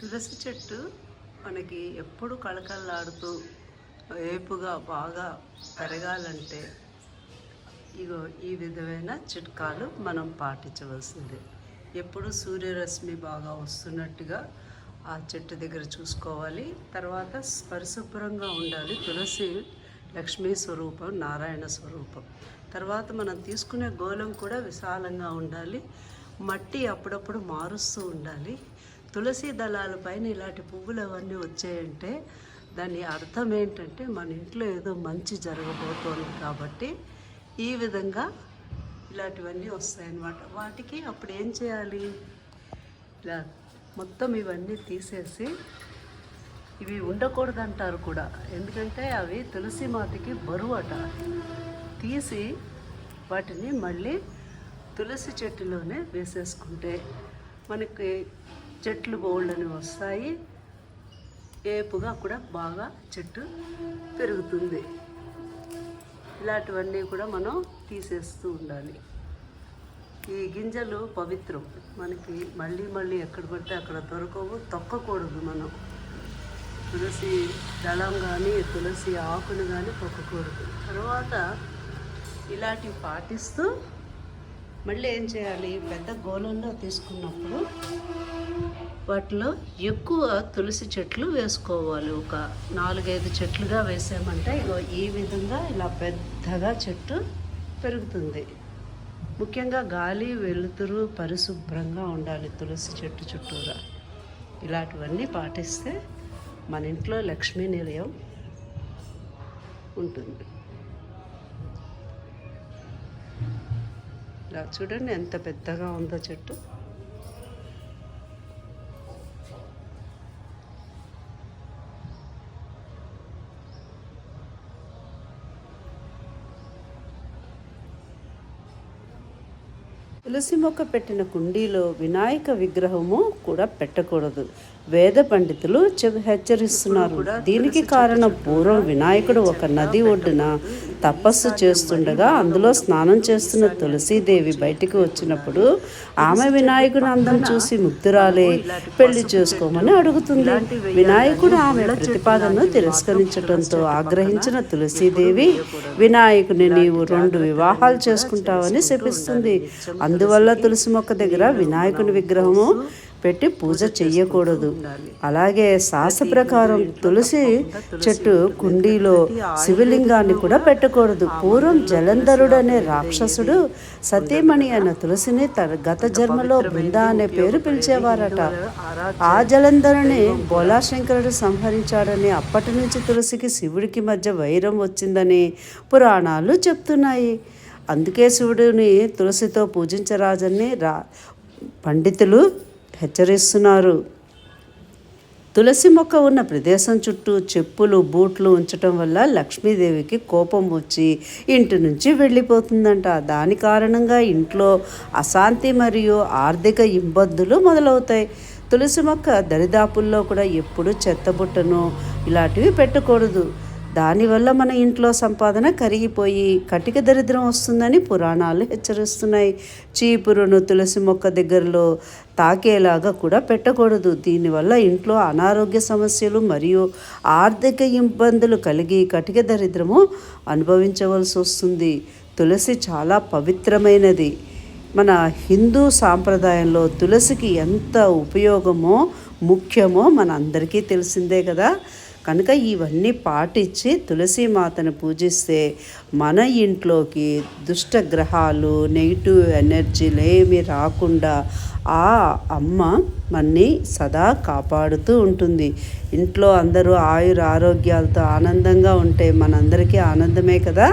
తులసి చెట్టు మనకి ఎప్పుడు కళకళలాడుతూ ఏపుగా బాగా పెరగాలంటే ఇగో ఈ విధమైన చిట్కాలు మనం పాటించవలసిందే. ఎప్పుడు సూర్యరశ్మి బాగా వస్తున్నట్టుగా ఆ చెట్టు దగ్గర చూసుకోవాలి. తర్వాత పరిశుభ్రంగా ఉండాలి. తులసి లక్ష్మీ స్వరూపం, నారాయణ స్వరూపం. తర్వాత మనం తీసుకునే గోళం కూడా విశాలంగా ఉండాలి. మట్టి అప్పుడప్పుడు మారుస్తూ ఉండాలి. తులసి దళాల పైన ఇలాంటి పువ్వులు అవన్నీ వచ్చాయంటే దాని అర్థం ఏంటంటే మన ఇంట్లో ఏదో మంచి జరగబోతోంది కాబట్టి ఈ విధంగా ఇలాంటివన్నీ వస్తాయన్నమాట. వాటికి అప్పుడు ఏం చేయాలి, ఇలా మొత్తం ఇవన్నీ తీసేసి, ఇవి ఉండకూడదు అంటారు కూడా, ఎందుకంటే అవి తులసి మాతకి బరువు అట. తీసి వాటిని మళ్ళీ తులసి చెట్టులోనే వేసేసుకుంటే మనకి చెట్లు బోళ్ళని వస్తాయి. ఏపుగా కూడా బాగా చెట్టు పెరుగుతుంది. ఇలాంటివన్నీ కూడా మనం తీసేస్తూ ఉండాలి. ఈ గింజలు పవిత్రం, మనకి మళ్ళీ మళ్ళీ ఎక్కడ పడితే అక్కడ దొరకవు, తొక్కకూడదు. మనం తులసి దళం కానీ తులసి ఆకును కానీ తొక్కకూడదు. తర్వాత ఇలాంటివి పాటిస్తూ మళ్ళీ ఏం చేయాలి, పెద్ద గోళంలో తీసుకున్నప్పుడు వాటిలో ఎక్కువ తులసి చెట్లు వేసుకోవాలి. ఒక 4-5 చెట్లుగా వేసామంటే ఇగో ఈ విధంగా ఇలా పెద్దగా చెట్టు పెరుగుతుంది. ముఖ్యంగా గాలి వెలుతురు పరిశుభ్రంగా ఉండాలి తులసి చెట్టు చుట్టూరా. ఇలాంటివన్నీ పాటిస్తే మన ఇంట్లో లక్ష్మీ నిలయం ఉంటుంది. ఇలా చూడండి ఎంత పెద్దగా ఉందో చెట్టు. తులసి మొక్క పెట్టిన కుండీలో వినాయక విగ్రహము కూడా పెట్టకూడదు. వేద పండితులు హెచ్చరిస్తున్నారు. దీనికి కారణం పూర్వం వినాయకుడు ఒక నది ఒడ్డున తపస్సు చేస్తుండగా అందులో స్నానం చేస్తున్న తులసీదేవి బయటికి వచ్చినప్పుడు ఆమె వినాయకుని అందం చూసి ముగ్ధురాలే పెళ్లి చేసుకోమని అడుగుతుంది. వినాయకుడు ఆమె ప్రతిపాదనను తిరస్కరించడంతో ఆగ్రహించిన తులసీదేవి వినాయకుని నీవు 2 వివాహాలు చేసుకుంటావని శపిస్తుంది. అందువల్ల తులసి మొక్క దగ్గర వినాయకుని విగ్రహము పెట్టి పూజ చెయ్యకూడదు. అలాగే శాస్త్ర ప్రకారం తులసి చెట్టు కుండీలో శివలింగాన్ని కూడా పెట్టకూడదు. పూర్వం జలంధరుడు అనే రాక్షసుడు సతీమణి అయిన తులసిని గత జన్మలో బృంద అనే పేరు పిలిచేవారట. ఆ జలంధరుని బోలాశంకరుడు సంహరించాడని, అప్పటి నుంచి తులసికి శివుడికి మధ్య వైరం వచ్చిందని పురాణాలు చెప్తున్నాయి. అందుకే శివుడిని తులసితో పూజించరాజని పండితులు హెచ్చరిస్తున్నారు. తులసి మొక్క ఉన్న ప్రదేశం చుట్టూ చెప్పులు బూట్లు ఉంచటం వల్ల లక్ష్మీదేవికి కోపం వచ్చి ఇంటి నుంచి వెళ్ళిపోతుందంట. దాని కారణంగా ఇంట్లో అశాంతి మరియు ఆర్థిక ఇబ్బందులు మొదలవుతాయి. తులసి మొక్క దరిదాపుల్లో కూడా ఎప్పుడు చెత్తబుట్టను ఇలాంటివి పెట్టకూడదు. దానివల్ల మన ఇంట్లో సంపాదన కరిగిపోయి కటిక దరిద్రం వస్తుందని పురాణాలు హెచ్చరిస్తున్నాయి. చీపురును తులసి మొక్క దగ్గరలో తాకేలాగా కూడా పెట్టకూడదు. దీనివల్ల ఇంట్లో అనారోగ్య సమస్యలు మరియు ఆర్థిక ఇబ్బందులు కలిగి కటిక దరిద్రము అనుభవించవలసి వస్తుంది. తులసి చాలా పవిత్రమైనది. మన హిందూ సాంప్రదాయంలో తులసికి ఎంత ఉపయోగమో ముఖ్యమో మన అందరికీ తెలిసిందే కదా. కనుక ఇవన్నీ పాటించి తులసి మాతను పూజిస్తే మన ఇంట్లోకి దుష్ట గ్రహాలు నెగిటివ్ ఎనర్జీలు ఏమీ రాకుండా ఆ అమ్మ మనని సదా కాపాడుతూ ఉంటుంది. ఇంట్లో అందరూ ఆయుర ఆరోగ్యాలతో ఆనందంగా ఉంటే మనందరికీ ఆనందమే కదా.